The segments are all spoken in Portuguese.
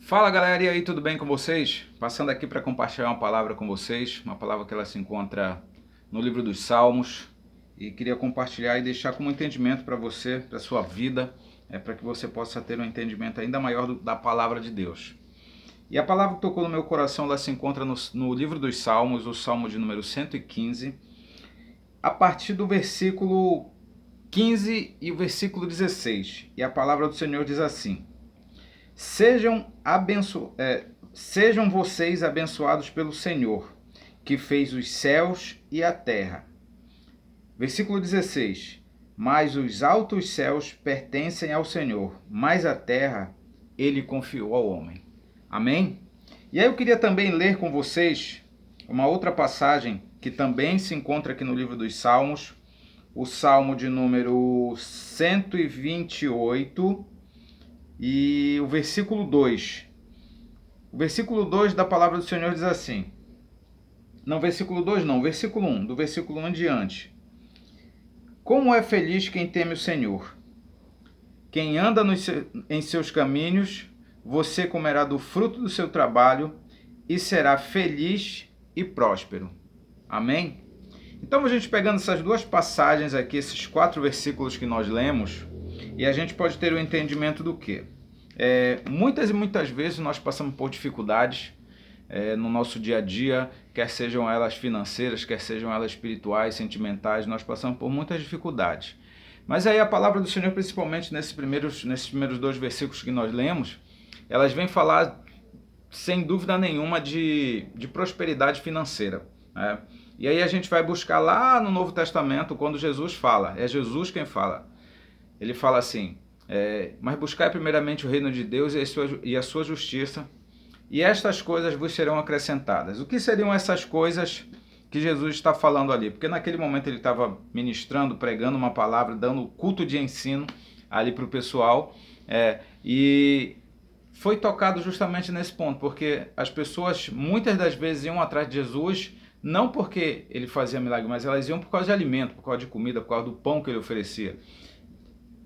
Fala galera, e aí, tudo bem com vocês? Passando aqui para compartilhar uma palavra com vocês, uma palavra que ela se encontra no livro dos Salmos, e queria compartilhar e deixar como entendimento para você, para sua vida, para que você possa ter um entendimento ainda maior da palavra de Deus. E a palavra que tocou no meu coração, ela se encontra no livro dos Salmos, o Salmo de número 115, a partir do versículo 15 e o versículo 16. E a palavra do Senhor diz assim: Sejam vocês abençoados pelo Senhor, que fez os céus e a terra. Versículo 16. Mas os altos céus pertencem ao Senhor, mas a terra ele confiou ao homem. Amém? E aí eu queria também ler com vocês uma outra passagem que também se encontra aqui no livro dos Salmos, o Salmo de número 128, e o versículo 2. O versículo 2 da palavra do Senhor diz assim. Não, versículo 2 não, versículo 1. Do versículo 1 em diante. Como é feliz quem teme o Senhor. Quem anda em seus caminhos, você comerá do fruto do seu trabalho e será feliz e próspero. Amém? Então a gente pegando essas duas passagens aqui, esses 4 versículos que nós lemos, e a gente pode ter o entendimento do quê? Muitas e muitas vezes nós passamos por dificuldades no nosso dia a dia, quer sejam elas financeiras, quer sejam elas espirituais, sentimentais, nós passamos por muitas dificuldades. Mas aí a palavra do Senhor, principalmente nesses primeiros 2 versículos que nós lemos, elas vêm falar sem dúvida nenhuma de prosperidade financeira, né? E aí a gente vai buscar lá no Novo Testamento, quando Jesus fala, é Jesus quem fala. Ele fala assim: mas buscai primeiramente o reino de Deus e a sua justiça, e estas coisas vos serão acrescentadas. O que seriam essas coisas que Jesus está falando ali? Porque naquele momento ele estava ministrando, pregando uma palavra, dando culto de ensino ali para o pessoal, e foi tocado justamente nesse ponto, porque as pessoas muitas das vezes iam atrás de Jesus, não porque ele fazia milagre, mas elas iam por causa de alimento, por causa de comida, por causa do pão que ele oferecia.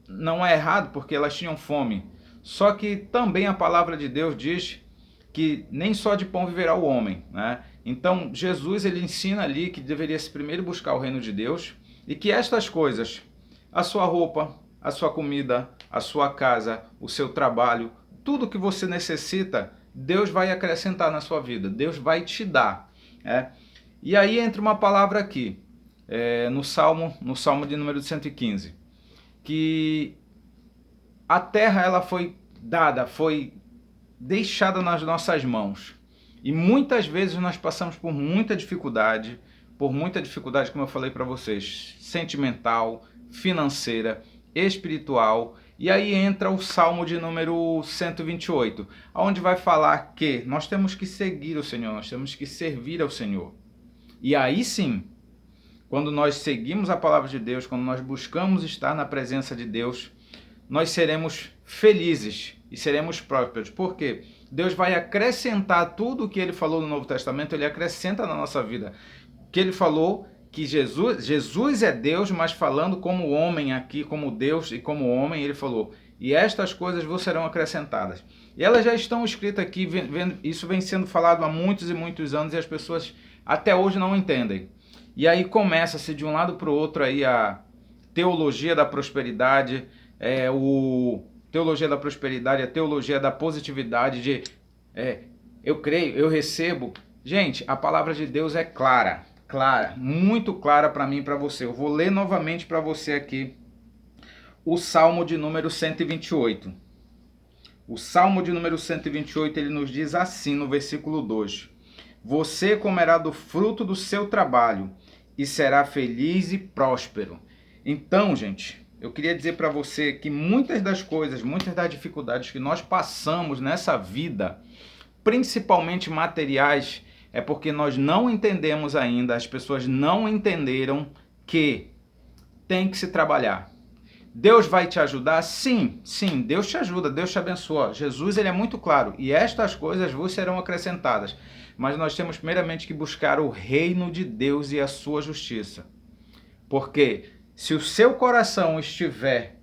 Não é errado, porque elas tinham fome. Só que também a palavra de Deus diz que nem só de pão viverá o homem, né? Então Jesus ele ensina ali que deveria se primeiro buscar o reino de Deus e que estas coisas, a sua roupa, a sua comida, a sua casa, o seu trabalho, tudo que você necessita, Deus vai acrescentar na sua vida, Deus vai te dar, né? E aí entra uma palavra aqui, no Salmo de número 115, que a terra ela foi dada, foi deixada nas nossas mãos. E muitas vezes nós passamos por muita dificuldade, como eu falei para vocês, sentimental, financeira, espiritual. E aí entra o Salmo de número 128, onde vai falar que nós temos que seguir o Senhor, nós temos que servir ao Senhor. E aí sim, quando nós seguimos a palavra de Deus, quando nós buscamos estar na presença de Deus, nós seremos felizes e seremos prósperos. Por quê? Deus vai acrescentar tudo o que ele falou no Novo Testamento, ele acrescenta na nossa vida. Que ele falou que Jesus é Deus, mas falando como homem aqui, como Deus e como homem, ele falou: e estas coisas vos serão acrescentadas. E elas já estão escritas aqui, isso vem sendo falado há muitos e muitos anos e as pessoas até hoje não entendem. E aí começa-se de um lado para o outro aí a teologia da prosperidade, teologia da prosperidade, a teologia da positividade, eu creio, eu recebo. Gente, a palavra de Deus é clara, muito clara para mim e para você. Eu vou ler novamente para você aqui o Salmo de número 128. O Salmo de número 128, ele nos diz assim no versículo 2: você comerá do fruto do seu trabalho e será feliz e próspero. Então, gente, eu queria dizer para você que muitas das coisas, muitas das dificuldades que nós passamos nessa vida, principalmente materiais, é porque nós não entendemos ainda, as pessoas não entenderam que tem que se trabalhar. Deus vai te ajudar? Sim, Deus te ajuda, Deus te abençoa. Jesus ele é muito claro, e estas coisas vos serão acrescentadas. Mas nós temos primeiramente que buscar o reino de Deus e a sua justiça. Porque se o seu coração estiver,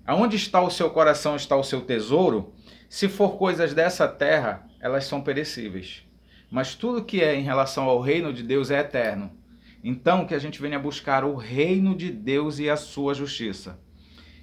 aonde está o seu coração está o seu tesouro, Se for coisas dessa terra, elas são perecíveis. Mas tudo que é em relação ao reino de Deus é eterno. Então, que a gente venha buscar o reino de Deus e a sua justiça.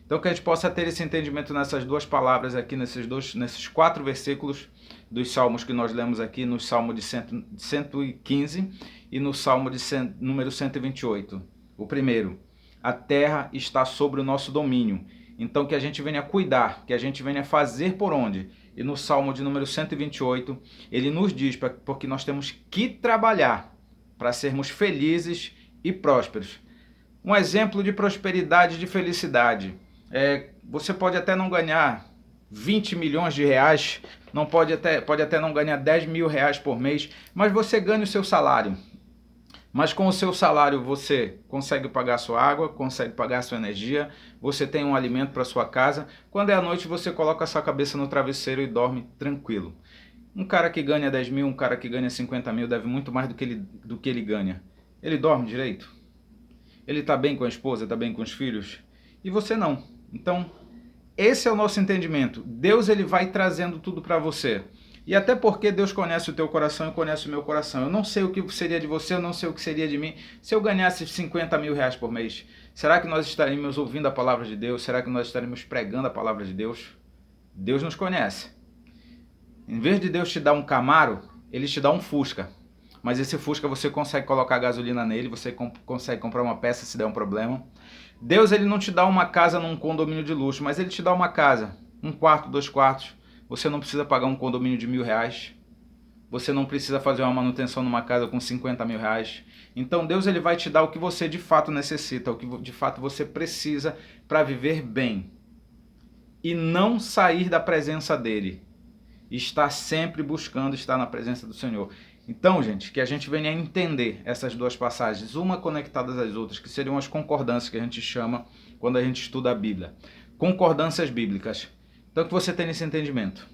Então, que a gente possa ter esse entendimento nessas duas palavras aqui, nesses 4 versículos dos salmos que nós lemos aqui, no salmo de 115 e no salmo de número 128. O primeiro, a terra está sobre o nosso domínio. Então, que a gente venha cuidar, que a gente venha fazer por onde? E no salmo de número 128, ele nos diz porque nós temos que trabalhar para sermos felizes e prósperos. Um exemplo de prosperidade e de felicidade. Você pode até não ganhar 20 milhões de reais, pode até não ganhar 10 mil reais por mês, mas você ganha o seu salário. Mas com o seu salário você consegue pagar sua água, consegue pagar sua energia, você tem um alimento para sua casa. Quando é à noite você coloca a sua cabeça no travesseiro e dorme tranquilo. Um cara que ganha 10 mil, um cara que ganha 50 mil deve muito mais do que ele ganha. Ele dorme direito? Ele está bem com a esposa, está bem com os filhos? E você não. Então, esse é o nosso entendimento. Deus ele vai trazendo tudo para você. E até porque Deus conhece o teu coração e conhece o meu coração. Eu não sei o que seria de você, eu não sei o que seria de mim se eu ganhasse 50 mil reais por mês. Será que nós estaríamos ouvindo a palavra de Deus? Será que nós estaríamos pregando a palavra de Deus? Deus nos conhece. Em vez de Deus te dar um Camaro, Ele te dá um Fusca. Mas esse Fusca você consegue colocar gasolina nele, você consegue comprar uma peça se der um problema. Deus ele não te dá uma casa num condomínio de luxo, mas Ele te dá uma casa, 1 quarto, 2 quartos. Você não precisa pagar um condomínio de R$1.000. Você não precisa fazer uma manutenção numa casa com 50 mil reais. Então Deus ele vai te dar o que você de fato necessita, o que de fato você precisa para viver bem. E não sair da presença dEle. Estar sempre buscando estar na presença do Senhor. Então, gente, que a gente venha a entender essas duas passagens, uma conectadas às outras, que seriam as concordâncias que a gente chama quando a gente estuda a Bíblia. Concordâncias bíblicas. Então, que você tenha esse entendimento.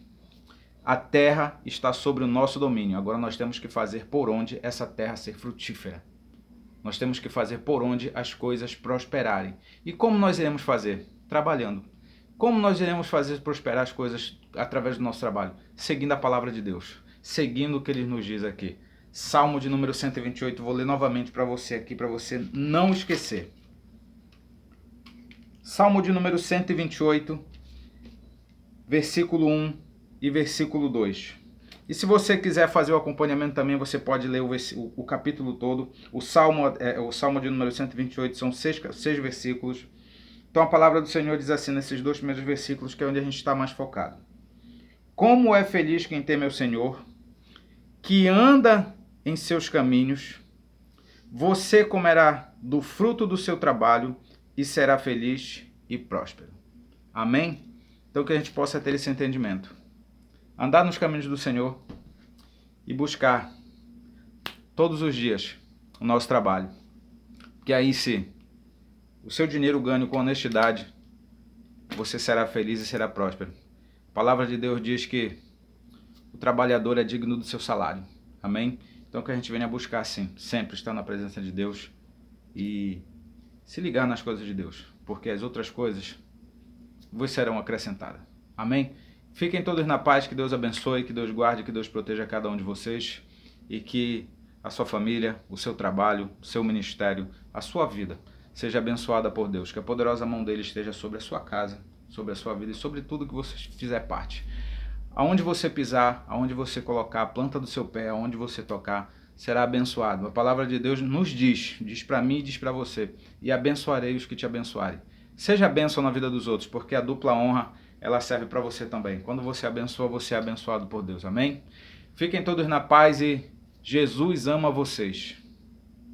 A terra está sobre o nosso domínio. Agora nós temos que fazer por onde essa terra ser frutífera. Nós temos que fazer por onde as coisas prosperarem. E como nós iremos fazer? Trabalhando. Como nós iremos fazer prosperar as coisas através do nosso trabalho? Seguindo a palavra de Deus. Seguindo o que Ele nos diz aqui. Salmo de número 128, vou ler novamente para você aqui, para você não esquecer. Salmo de número 128, versículo 1 e versículo 2. E se você quiser fazer o acompanhamento também, você pode ler o capítulo todo. O Salmo de número 128 são 6 versículos. Então a palavra do Senhor diz assim, nesses 2 primeiros versículos, que é onde a gente está mais focado. Como é feliz quem teme ao Senhor, que anda em seus caminhos, você comerá do fruto do seu trabalho e será feliz e próspero. Amém? Então que a gente possa ter esse entendimento. Andar nos caminhos do Senhor e buscar todos os dias o nosso trabalho. Porque aí se o seu dinheiro ganho com honestidade, você será feliz e será próspero. A palavra de Deus diz que o trabalhador é digno do seu salário. Amém? Então que a gente venha buscar assim, sempre estar na presença de Deus e se ligar nas coisas de Deus, porque as outras coisas vos serão acrescentadas. Amém? Fiquem todos na paz, que Deus abençoe, que Deus guarde, que Deus proteja cada um de vocês e que a sua família, o seu trabalho, o seu ministério, a sua vida seja abençoada por Deus, que a poderosa mão dele esteja sobre a sua casa, sobre a sua vida e sobre tudo que você fizer parte. Aonde você pisar, aonde você colocar a planta do seu pé, aonde você tocar, será abençoado. A palavra de Deus nos diz para mim e diz para você, e abençoarei os que te abençoarem. Seja bênção na vida dos outros, porque a dupla honra, ela serve para você também. Quando você abençoa, você é abençoado por Deus. Amém? Fiquem todos na paz e Jesus ama vocês.